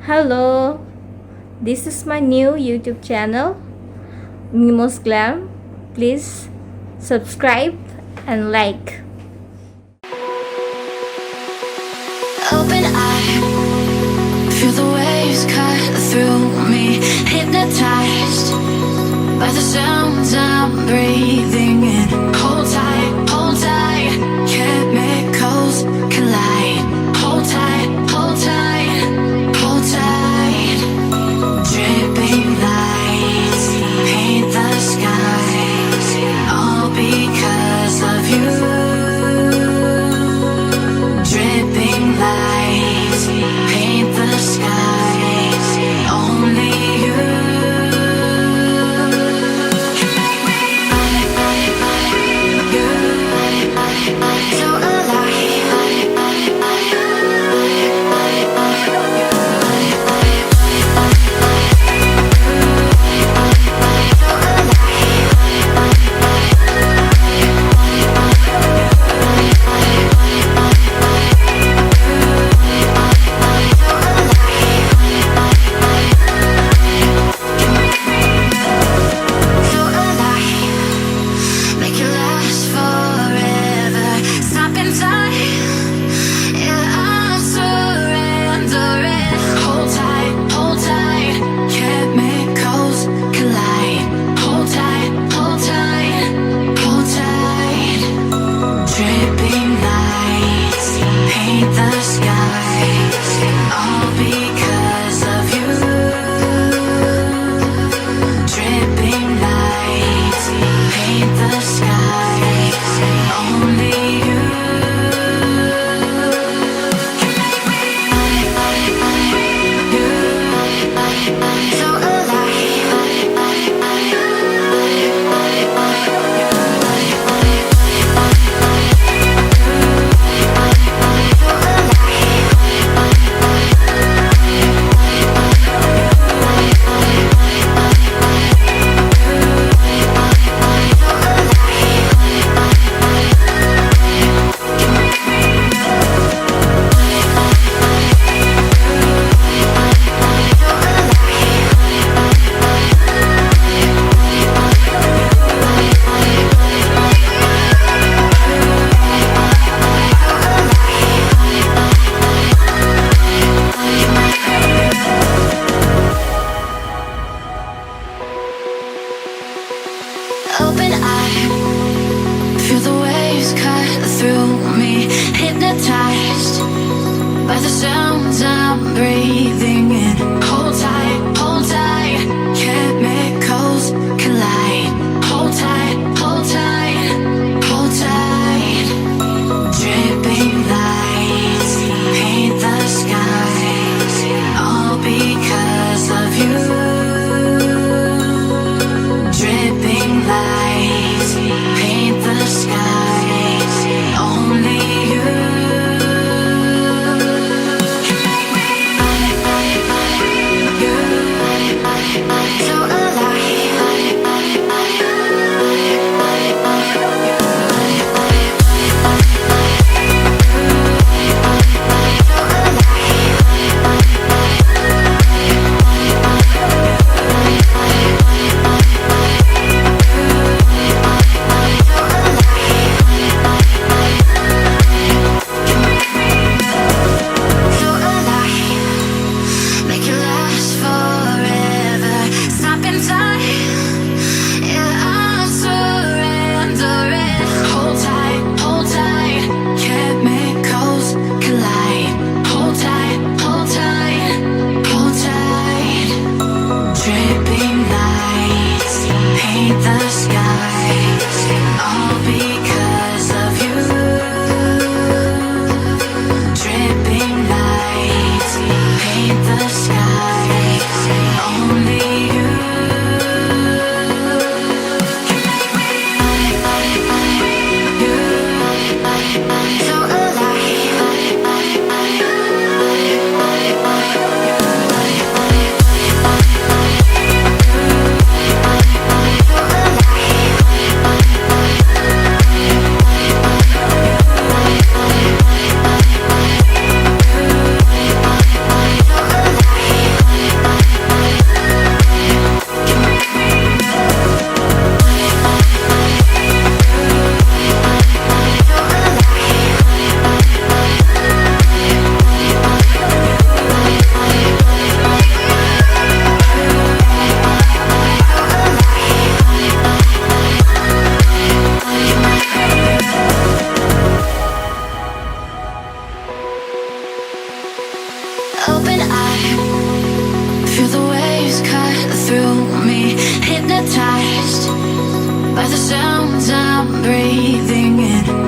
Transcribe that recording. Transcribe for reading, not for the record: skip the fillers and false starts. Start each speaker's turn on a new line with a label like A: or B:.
A: Hello, this is my new YouTube channel, Mimoz Glam. Please subscribe and like.
B: Open eye, feel the waves cut through me. Hypnotized by the sounds I'm breathing in. Hold tight, chemicals collide. Hold tight, hold tight, hold tight. Dripping lights paint the skies, all because of you. Dripping lights paint the skies, only you. So open eye, feel the waves cut through me. Hypnotized by the sounds I'm breathing in. Hold tight, chemicals collide. Hold tight, hold tight, hold tight. Dripping lights paint the skies, all because of you. Dripping lights paint the skies, only you. open, I feel the waves cut through me, hypnotized by the sounds I'm breathing in.